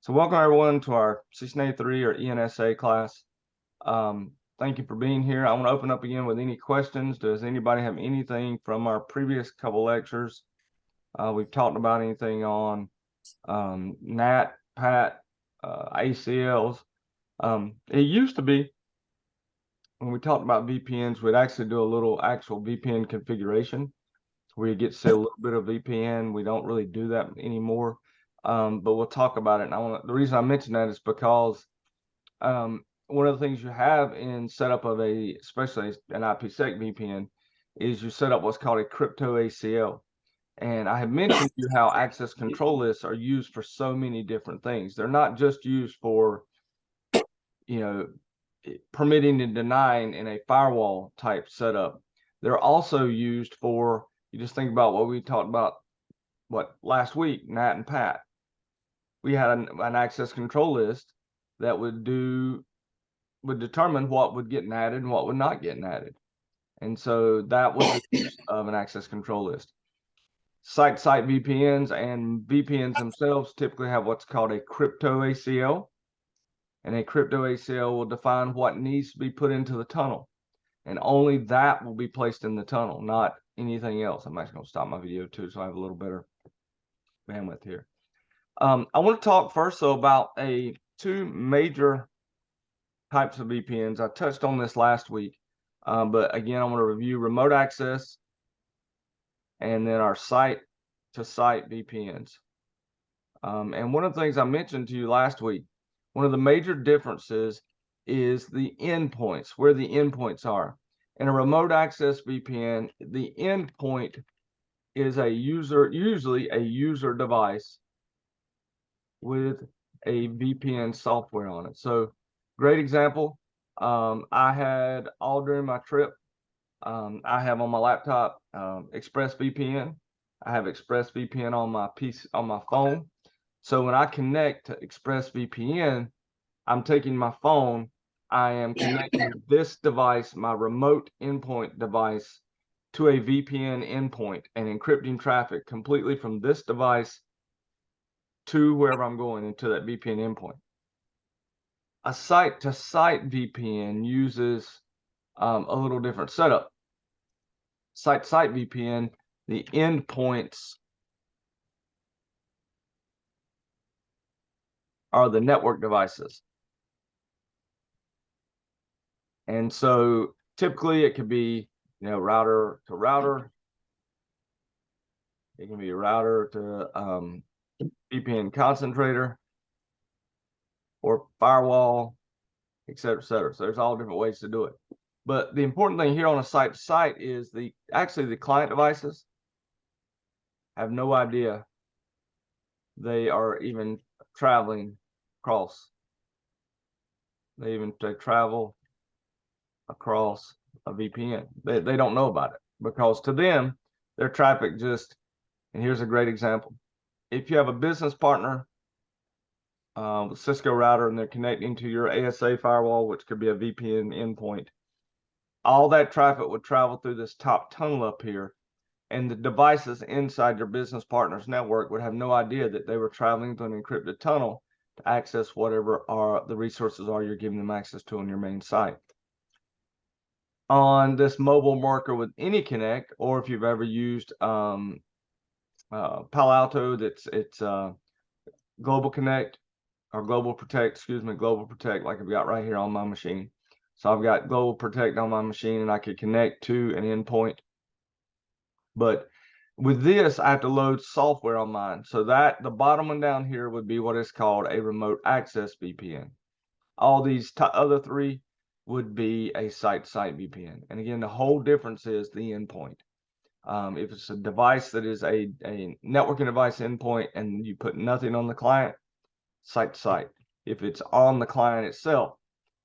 So welcome everyone to our 1683 or ENSA class. Thank you for being here. I want to open up again with any questions. Does anybody have anything from our previous couple lectures? We've talked about anything on NAT, PAT, ACLs. It used to be when we talked about VPNs, we'd actually do a little actual VPN configuration. We get to see a little bit of VPN. We don't really do that anymore. But we'll talk about it. And the reason I mention that is because one of the things you have in setup of especially an IPsec VPN, is you set up what's called a crypto ACL. And I have mentioned to you how access control lists are used for so many different things. They're not just used for, permitting and denying in a firewall type setup. They're also used for, you just think about what we talked about last week, NAT and PAT. We had an access control list that would determine what would get natted and what would not get natted. And so that was the use of an access control list. Site-to-site VPNs and VPNs themselves typically have what's called a crypto ACL. And a crypto ACL will define what needs to be put into the tunnel. And only that will be placed in the tunnel, not anything else. I'm actually going to stop my video too, so I have a little better bandwidth here. I want to talk first, though, about two major types of VPNs. I touched on this last week, but again, I want to review remote access and then our site-to-site VPNs. And one of the things I mentioned to you last week, one of the major differences is the endpoints, where the endpoints are. In a remote access VPN, the endpoint is usually a user device with a VPN software on it. So great example. I had all during my trip, I have on my laptop ExpressVPN. I have ExpressVPN on my PC, on my phone. So when I connect to ExpressVPN, I'm taking my phone, I am connecting this device, my remote endpoint device, to a VPN endpoint and encrypting traffic completely from this device to wherever I'm going into that VPN endpoint. A site-to-site VPN uses a little different setup. Site-to-site VPN, the endpoints are the network devices. And so typically it could be, router to router. It can be a router to VPN concentrator or firewall, et cetera, et cetera. So there's all different ways to do it. But the important thing here on a site-to-site is actually the client devices have no idea they are even traveling across. They travel across a VPN. They don't know about it, because to them, their traffic and here's a great example. If you have a business partner with Cisco router and they're connecting to your ASA firewall, which could be a VPN endpoint, all that traffic would travel through this top tunnel up here, and the devices inside your business partner's network would have no idea that they were traveling through an encrypted tunnel to access whatever the resources are you're giving them access to on your main site. On this mobile marker with AnyConnect, or if you've ever used Palo Alto, it's Global Connect or Global Protect, Global Protect, like I've got right here on my machine. So I've got Global Protect on my machine and I could connect to an endpoint. But with this, I have to load software on mine. So the bottom one down here would be what is called a remote access VPN. All these other three would be a site-to-site VPN. And again, the whole difference is the endpoint. If it's a device that is a networking device endpoint and you put nothing on the client, site-to-site. If it's on the client itself.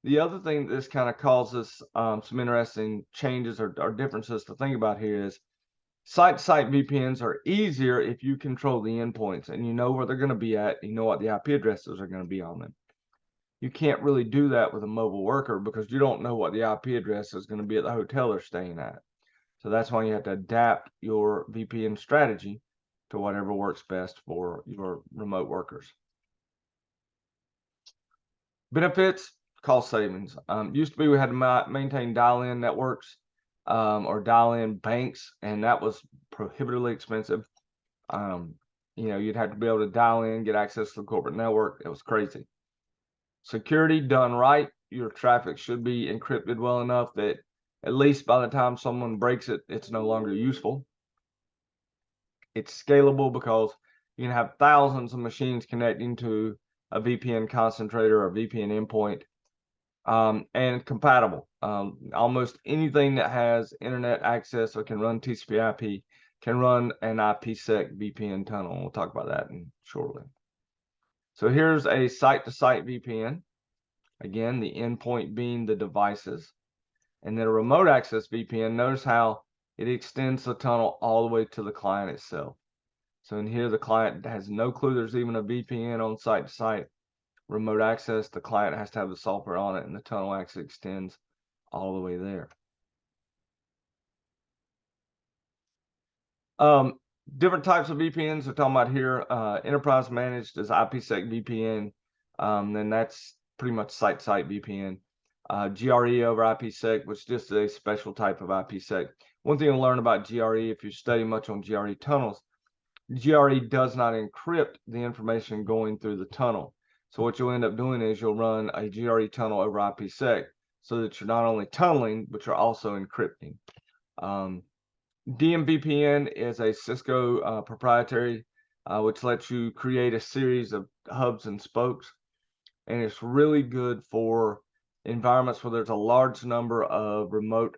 The other thing that this kind of causes some interesting changes or differences to think about here is site-to-site VPNs are easier if you control the endpoints and you know where they're going to be at, you know what the IP addresses are going to be on them. You can't really do that with a mobile worker because you don't know what the IP address is going to be at the hotel they're staying at. So that's why you have to adapt your VPN strategy to whatever works best for your remote workers. Benefits, cost savings. Used to be we had to maintain dial-in networks or dial-in banks, and that was prohibitively expensive. You'd have to be able to dial in, get access to the corporate network. It was crazy. Security done right, your traffic should be encrypted well enough that at least by the time someone breaks it, it's no longer useful. It's scalable because you can have thousands of machines connecting to a VPN concentrator or VPN endpoint, and compatible. Almost anything that has internet access or can run TCP/IP can run an IPsec VPN tunnel. We'll talk about that shortly. So here's a site-to-site VPN. Again, the endpoint being the devices. And then a remote access VPN, notice how it extends the tunnel all the way to the client itself. So in here, the client has no clue there's even a VPN on site-to-site. Remote access, the client has to have the software on it, and the tunnel actually extends all the way there. Different types of VPNs we're talking about here. Enterprise managed is IPsec VPN. Then that's pretty much site-to-site VPN. GRE over IPsec, which is just a special type of IPsec. One thing you'll learn about GRE, if you study much on GRE tunnels, GRE does not encrypt the information going through the tunnel. So what you'll end up doing is you'll run a GRE tunnel over IPsec so that you're not only tunneling, but you're also encrypting. DMVPN is a Cisco proprietary, which lets you create a series of hubs and spokes. And it's really good for environments where there's a large number of remote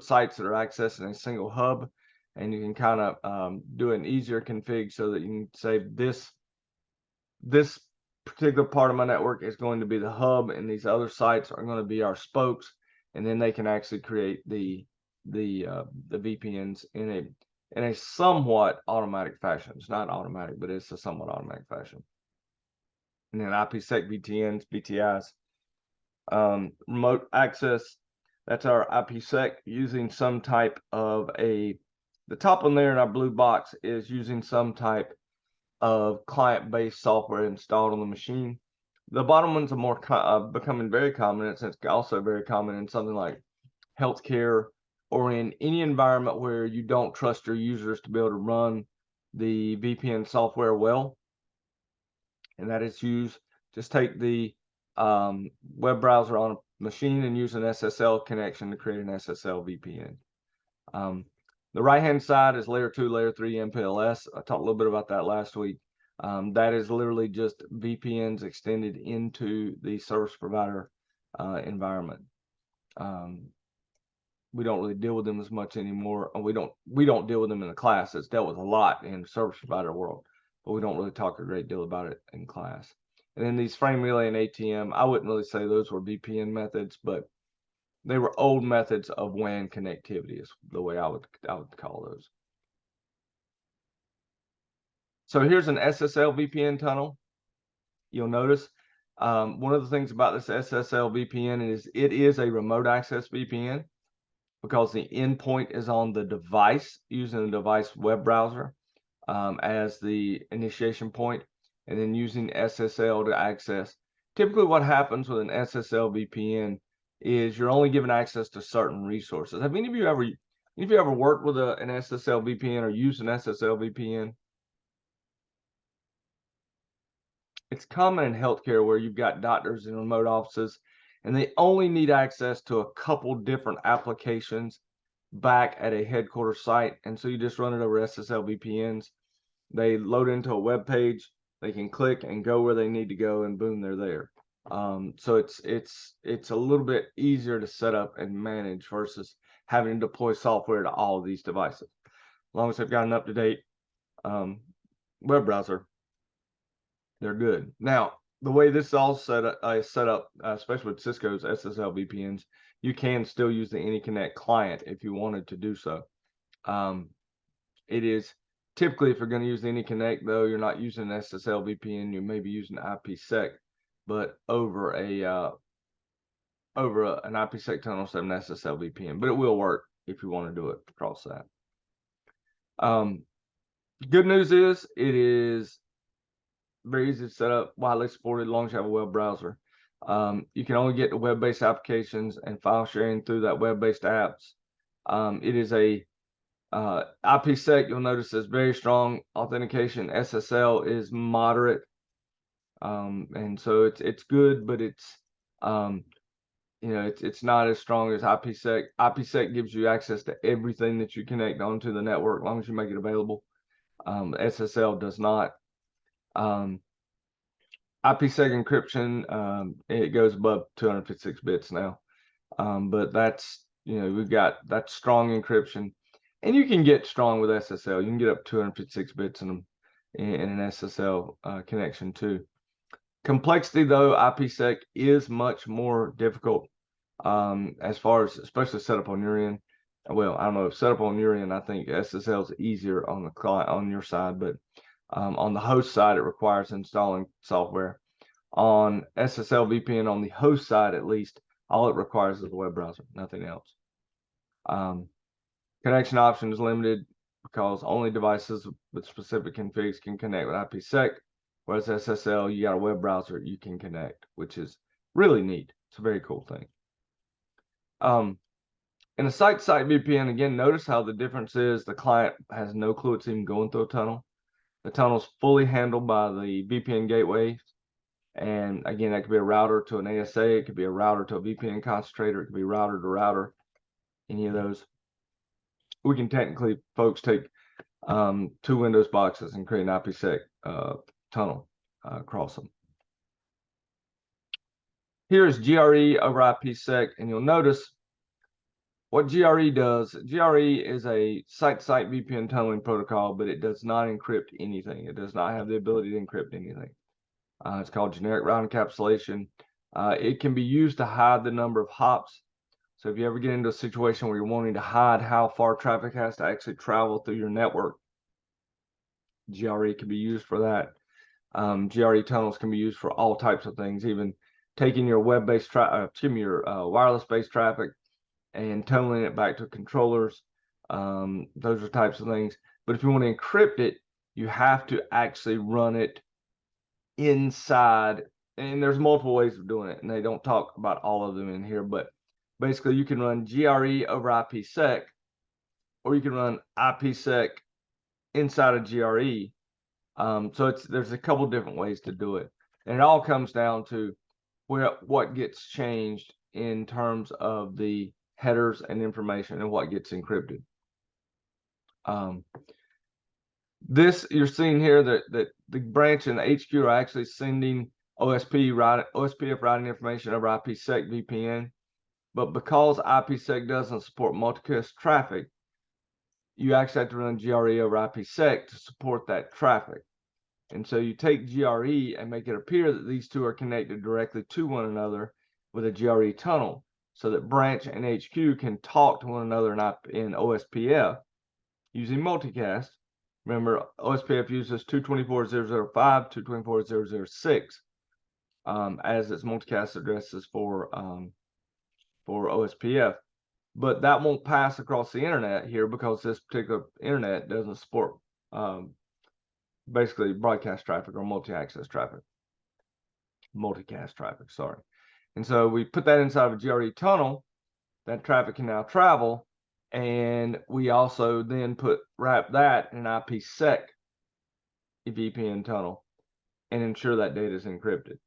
sites that are accessing a single hub. And you can kind of do an easier config so that you can say this particular part of my network is going to be the hub, and these other sites are going to be our spokes, and then they can actually create the VPNs in a somewhat automatic fashion. It's not automatic, but it's a somewhat automatic fashion. And then IPsec VTNs, VTIs, remote access. That's our IPsec using some type of the top one there in our blue box is using some type of client-based software installed on the machine. The bottom ones are more becoming very common. It's also very common in something like healthcare or in any environment where you don't trust your users to be able to run the VPN software well. And that is just take the web browser on a machine and use an SSL connection to create an SSL VPN. The right-hand side is layer 2, layer 3 MPLS. I talked a little bit about that last week. That is literally just VPNs extended into the service provider environment. We don't really deal with them as much anymore. We don't deal with them in the class. It's dealt with a lot in the service provider world, but we don't really talk a great deal about it in class. And then these frame relay and ATM, I wouldn't really say those were VPN methods, but they were old methods of WAN connectivity is the way I would call those. So here's an SSL VPN tunnel. You'll notice one of the things about this SSL VPN is it is a remote access VPN because the endpoint is on the device using the device web browser as the initiation point, and then using SSL to access. Typically what happens with an SSL VPN is you're only given access to certain resources. Have any of you ever worked with an SSL VPN or used an SSL VPN? It's common in healthcare where you've got doctors in remote offices and they only need access to a couple different applications back at a headquarters site. And so you just run it over SSL VPNs. They load into a web page, they can click and go where they need to go, and boom, they're there. So it's a little bit easier to set up and manage versus having to deploy software to all of these devices. As long as they've got an up-to-date web browser, they're good. Now, the way this is all set up, especially with Cisco's SSL VPNs, you can still use the AnyConnect client if you wanted to do so. It is typically, if you're going to use the AnyConnect, though, you're not using an SSL VPN, you may be using IPsec, but over an IPsec tunnel instead of an SSL VPN. But it will work if you want to do it across that. Good news is very easy to set up, widely supported as long as you have a web browser. You can only get to web-based applications and file sharing through that web-based apps. It is a IPsec, you'll notice, is very strong authentication. SSL is moderate, and so it's good, but it's it's not as strong as IPsec. IPsec gives you access to everything that you connect onto the network, as long as you make it available. SSL does not. IPsec encryption, it goes above 256 bits now, but that's we've got that strong encryption. And you can get strong with SSL. You can get up 256 bits in them in an SSL connection too. Complexity, though, IPsec is much more difficult as far as especially setup on your end. Well, I don't know if setup on your end, I think SSL is easier on the client on your side, but on the host side, it requires installing software. On SSL VPN on the host side, at least, all it requires is a web browser, nothing else. Connection option is limited because only devices with specific configs can connect with IPsec, whereas SSL, you got a web browser you can connect, which is really neat. It's a very cool thing. In a site-to-site VPN, again, notice how the difference is the client has no clue it's even going through a tunnel. The tunnel is fully handled by the VPN gateway. And again, that could be a router to an ASA. It could be a router to a VPN concentrator. It could be router to router, any of those. We can technically, folks, take 2 Windows boxes and create an IPsec tunnel across them. Here is GRE over IPsec, and you'll notice what GRE does. GRE is a site-to-site VPN tunneling protocol, but it does not encrypt anything. It does not have the ability to encrypt anything. It's called generic route encapsulation. It can be used to hide the number of hops. So if you ever get into a situation where you're wanting to hide how far traffic has to actually travel through your network, GRE can be used for that. GRE tunnels can be used for all types of things, even taking your web-based wireless-based traffic and tunneling it back to controllers. Those are types of things. But if you want to encrypt it, you have to actually run it inside, and there's multiple ways of doing it, and they don't talk about all of them in here, but basically you can run GRE over IPsec, or you can run IPsec inside of GRE. So there's a couple different ways to do it, and it all comes down to what gets changed in terms of the headers and information and what gets encrypted. This you're seeing here that the branch and the HQ are actually sending OSPF routing information over IPsec VPN, but because IPsec doesn't support multicast traffic, you actually have to run GRE over IPsec to support that traffic. And so you take GRE and make it appear that these two are connected directly to one another with a GRE tunnel, so that branch and HQ can talk to one another in OSPF using multicast. Remember, OSPF uses 224.0.0.5, 224.0.0.6 as its multicast addresses for OSPF. But that won't pass across the internet here because this particular internet doesn't support basically broadcast traffic or multi-access traffic. Multicast traffic, sorry. And so we put that inside of a GRE tunnel. That traffic can now travel. And we also then wrap that in an IPsec VPN tunnel and ensure that data is encrypted.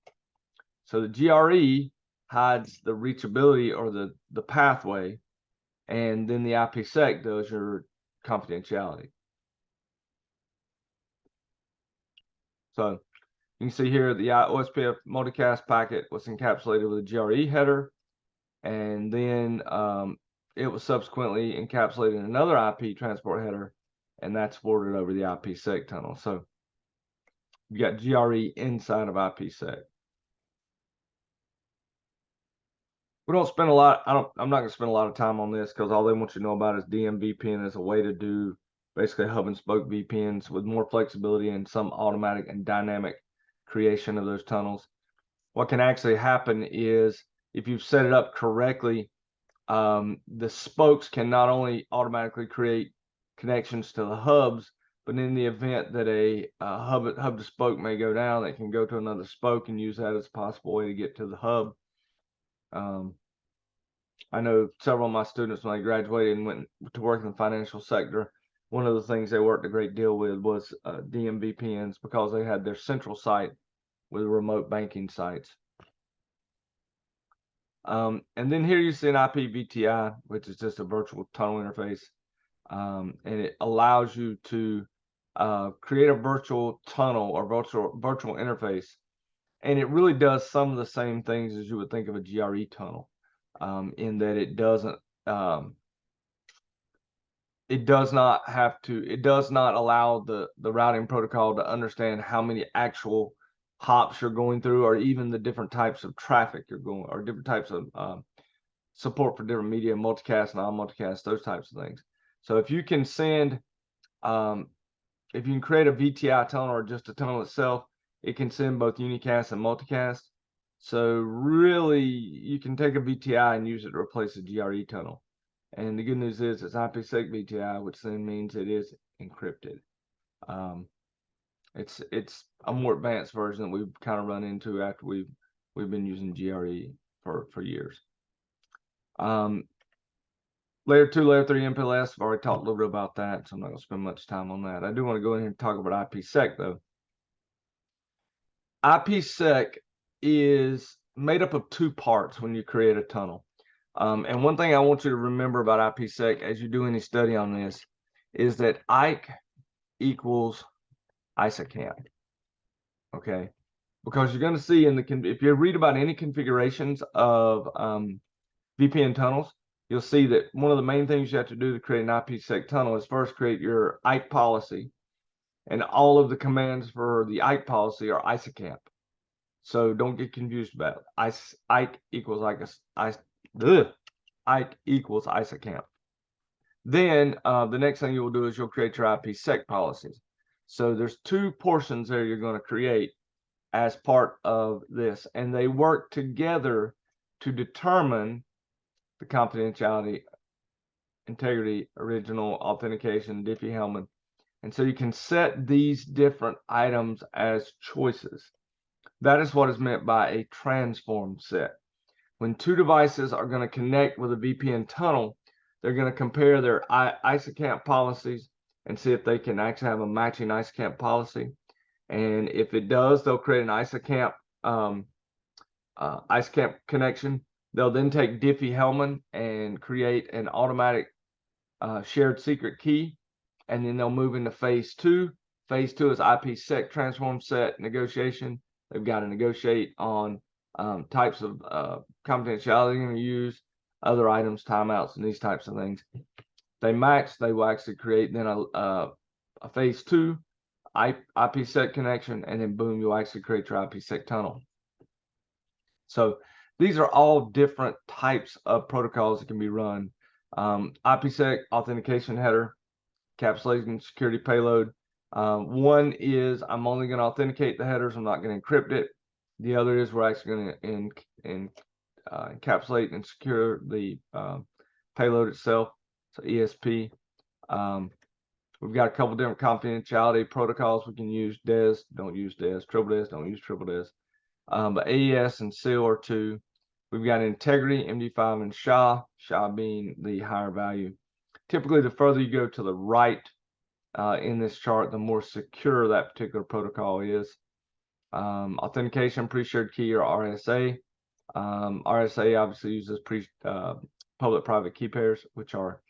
So the GRE hides the reachability or the pathway, and then the IPsec does your confidentiality. So you can see here the OSPF multicast packet was encapsulated with a GRE header, and then it was subsequently encapsulated in another IP transport header, and that's forwarded over the IPsec tunnel. So you got GRE inside of IPsec. We don't spend a lot. I'm not going to spend a lot of time on this because all they want you to know about is DMVPN as a way to do basically hub and spoke VPNs with more flexibility and some automatic and dynamic creation of those tunnels. What can actually happen is if you've set it up correctly, the spokes can not only automatically create connections to the hubs, but in the event that a hub to spoke may go down, it can go to another spoke and use that as a possible way to get to the hub. I know several of my students, when they graduated and went to work in the financial sector, one of the things they worked a great deal with was DMVPNs, because they had their central site with remote banking sites. And then here you see an IP-VTI, which is just a virtual tunnel interface. And it allows you to create a virtual tunnel or virtual interface. And it really does some of the same things as you would think of a GRE tunnel, in that it does not allow the routing protocol to understand how many actual hops you're going through, or even the different types of traffic you're going, or different types of support for different media, multicast, non-multicast, those types of things. So if you can send, if you can create a VTI tunnel or just a tunnel itself, it can send both unicast and multicast. So really, you can take a VTI and use it to replace a GRE tunnel. And the good news is it's IPsec VTI, which then means it is encrypted. It's a more advanced version that we've kind of run into after we've been using GRE for years. Layer 2, Layer 3 MPLS, I've already talked a little bit about that, so I'm not going to spend much time on that. I do want to go in here and talk about IPsec, though. IPsec is made up of two parts when you create a tunnel. And one thing I want you to remember about IPsec as you do any study on this is that IKE equals ISACAMP. Okay, because you're going to see if you read about any configurations of VPN tunnels, you'll see that one of the main things you have to do to create an IPsec tunnel is first create your IKE policy, and all of the commands for the IKE policy are ISACAMP. So don't get confused about it. IKE equals IKE equals ISACAMP. Then the next thing you will do is you'll create your IPsec policies. So there's two portions there you're going to create as part of this, and they work together to determine the confidentiality, integrity, original, authentication, Diffie-Hellman. And so you can set these different items as choices. That is what is meant by a transform set. When two devices are going to connect with a VPN tunnel, they're going to compare their ISACAMP policies and see if they can actually have a matching ISACAMP policy. And if it does, they'll create an ISACAMP connection. They'll then take Diffie-Hellman and create an automatic shared secret key, and then they'll move into phase 2. Phase 2 is IPsec transform set negotiation. They've got to negotiate on types of confidentiality they're going to use, other items, timeouts, and these types of things. They match, they will actually create then a phase 2 IPsec connection, and then boom, you'll actually create your IPsec tunnel. So these are all different types of protocols that can be run. IPsec authentication header, encapsulation security payload. One is I'm only going to authenticate the headers, I'm not going to encrypt it. The other is we're actually going to encapsulate and secure the payload itself, so ESP. We've got a couple different confidentiality protocols we can use. DES, don't use DES. Triple DES, don't use triple DES. But AES and SEAL are two. We've got integrity, MD5, and SHA being the higher value. Typically, the further you go to the right in this chart, the more secure that particular protocol is. Authentication, pre-shared key, or RSA. RSA obviously uses public-private key pairs, which are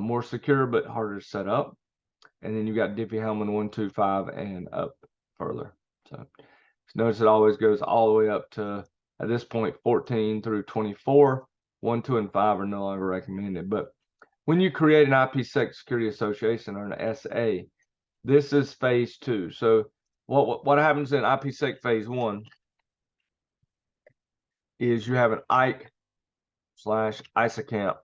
more secure but harder to set up. And then you've got Diffie-Hellman 1, 2, 5, and up further. So notice it always goes all the way up to, at this point, 14 through 24. 1, 2, and 5 are no longer recommended. But when you create an IPsec Security Association or an SA, this is phase 2. So what happens in IPsec phase 1 is you have an IKE/ISACAMP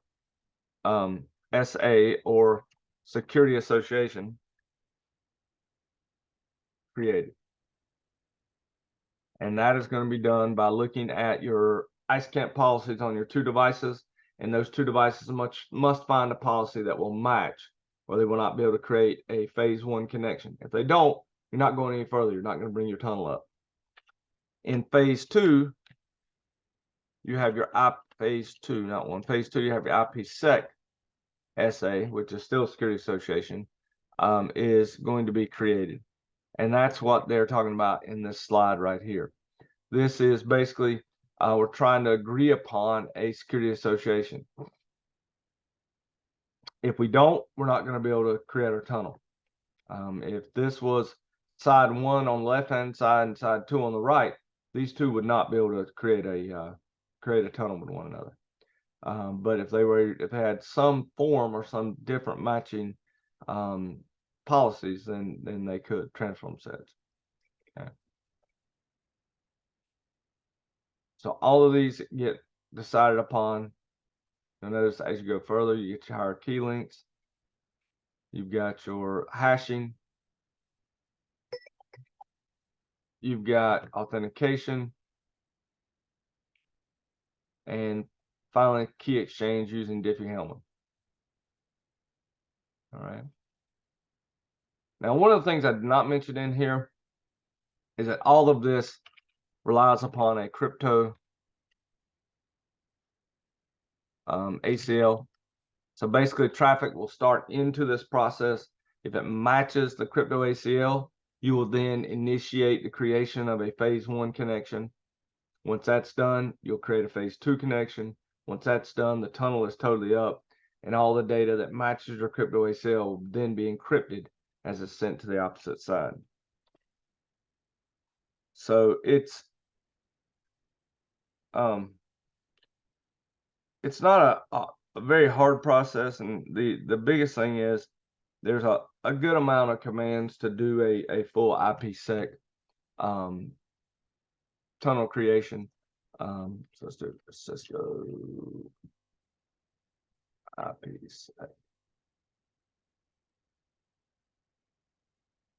SA or Security Association created. And that is going to be done by looking at your ISACAMP policies on your two devices, and those two devices must find a policy that will match or they will not be able to create a phase 1 connection. If they don't, you're not going any further. You're not going to bring your tunnel up. In phase 2, you have your phase 2, not 1. Phase 2, you have your IPsec SA, which is still Security Association, is going to be created. And that's what they're talking about in this slide right here. This is basically, we're trying to agree upon a security association. If we don't, we're not going to be able to create our tunnel. If this was side 1 on the left-hand side and side 2 on the right, these two would not be able to create a tunnel with one another. But if they had some form or some different matching policies, then they could transform sets. Okay. So all of these get decided upon. You'll notice as you go further, you get your higher key links. You've got your hashing. You've got authentication. And finally, key exchange using Diffie-Hellman. All right. Now, one of the things I did not mention in here is that all of this relies upon a crypto ACL. So basically, traffic will start into this process. If it matches the crypto ACL, you will then initiate the creation of a phase 1 connection. Once that's done, you'll create a phase 2 connection. Once that's done, the tunnel is totally up, and all the data that matches your crypto ACL will then be encrypted as it's sent to the opposite side. So it's not a very hard process, and the biggest thing is there's a good amount of commands to do a full IPsec tunnel creation. So let's do Cisco IPsec.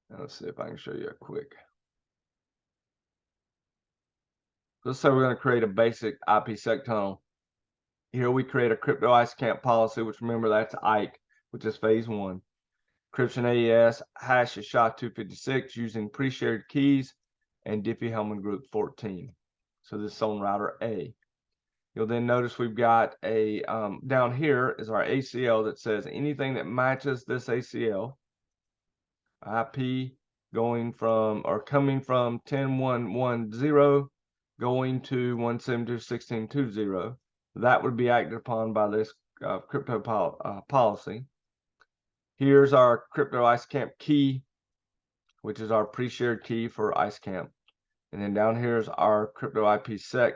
Now let's see if I can show you a quick. Let's say we're going to create a basic IPsec tunnel. Here we create a crypto IceCamp policy, which remember that's IKE, which is phase 1. Encryption AES hash is SHA-256 using pre-shared keys and Diffie-Hellman group 14. So this is on router A. You'll then notice we've got a down here is our ACL that says anything that matches this ACL, IP going from or coming from 10.1.1.0 going to 172.16.2.0. That would be acted upon by this crypto policy. Here's our crypto IceCamp key, which is our pre-shared key for IceCamp. And then down here is our crypto IPsec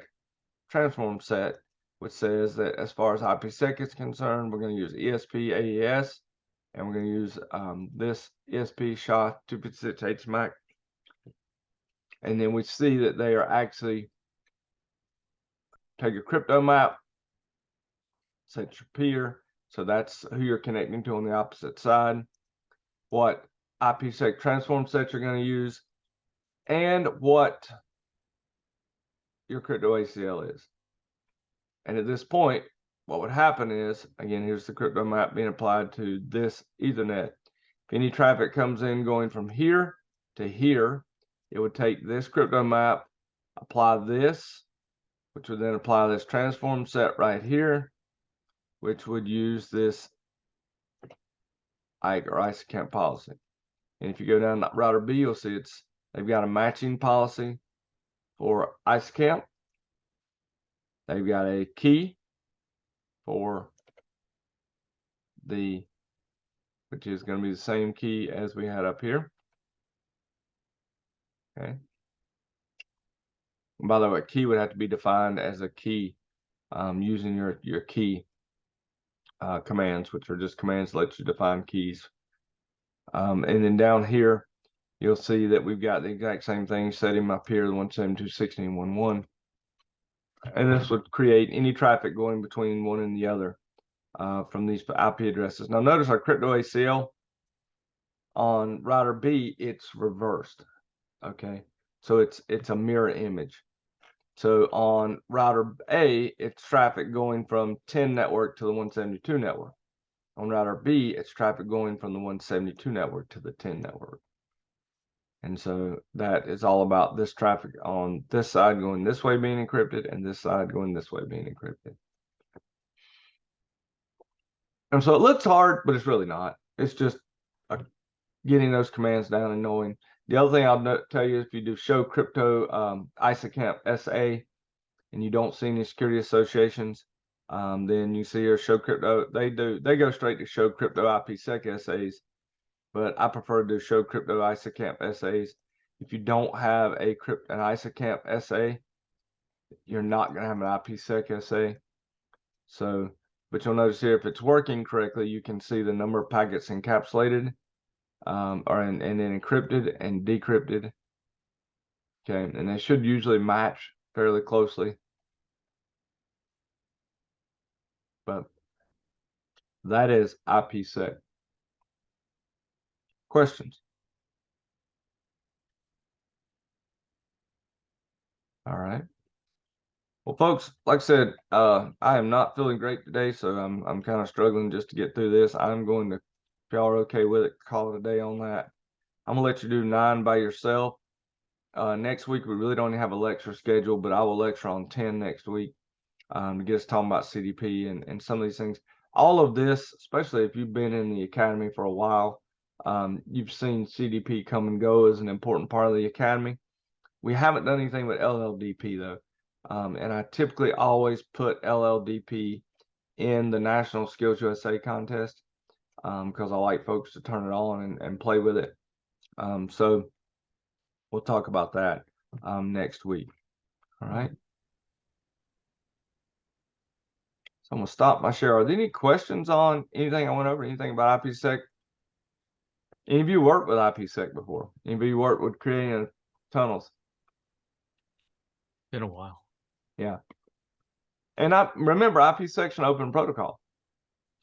transform set, which says that as far as IPsec is concerned, we're going to use ESP AES, and we're going to use this ESP SHA-256 HMAC. And then we see that they are actually take a crypto map, set your peer. So that's who you're connecting to on the opposite side. What IPsec transform set you're going to use, and what your crypto ACL is. And at this point, what would happen is, again, here's the crypto map being applied to this Ethernet. If any traffic comes in going from here to here, it would take this crypto map, apply this, which would then apply this transform set right here, which would use this IKE or IceCamp policy. And if you go down to router B, you'll see they've got a matching policy for IceCamp. They've got a key for which is going to be the same key as we had up here. Okay. And by the way, key would have to be defined as a key using your key commands, which are just commands that let you define keys. And then down here, you'll see that we've got the exact same thing set him up here, the 172.16.1.1. And this would create any traffic going between one and the other from these IP addresses. Now notice our crypto ACL on router B, it's reversed. Okay, so it's a mirror image. So on router A, it's traffic going from 10 network to the 172 network. On router B, it's traffic going from the 172 network to the 10 network. And so that is all about this traffic on this side going this way being encrypted and this side going this way being encrypted. And so it looks hard, but it's really not. It's just getting those commands down and knowing. The other thing I'll tell you, if you do show crypto ISACamp SA and you don't see any security associations, then you see here show crypto. They go straight to show crypto IPsec SAs, but I prefer to do show crypto ISACamp SAs. If you don't have an ISACamp SA, you're not going to have an IPsec SA. So, but you'll notice here if it's working correctly, you can see the number of packets encapsulated, and then encrypted and decrypted. Okay, and they should usually match fairly closely. But that is IPsec. Questions? All right. Well, folks, like I said, I am not feeling great today, so I'm kind of struggling just to get through this. I'm going to, if y'all are okay with it, call it a day on that. I'm gonna let you do 9 by yourself. Next week we really don't have a lecture scheduled, but I will lecture on 10 next week to get us talking about CDP and some of these things. All of this, especially if you've been in the academy for a while, you've seen CDP come and go as an important part of the academy. We haven't done anything with LLDP though. And I typically always put LLDP in the National Skills USA contest because I like folks to turn it on and play with it. So we'll talk about that next week. All right. So I'm going to stop my share. Are there any questions on anything I went over? Anything about IPsec? Any of you worked with IPsec before? Any of you worked with creating tunnels? Been a while. Yeah. And I remember IPsec's an open protocol.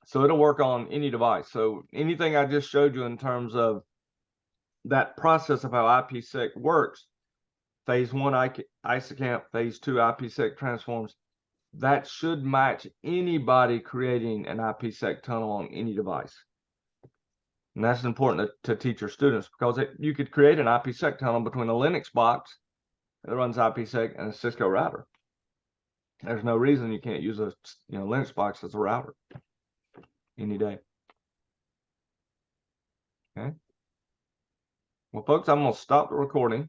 So it'll work on any device. So anything I just showed you in terms of that process of how IPsec works, phase 1 ISACamp, phase 2 IPsec transforms, that should match anybody creating an IPsec tunnel on any device. And that's important to teach your students because you could create an IPsec tunnel between a Linux box that runs IPsec and a Cisco router. There's no reason you can't use a Linux box as a router any day. Okay. Well, folks, I'm going to stop the recording.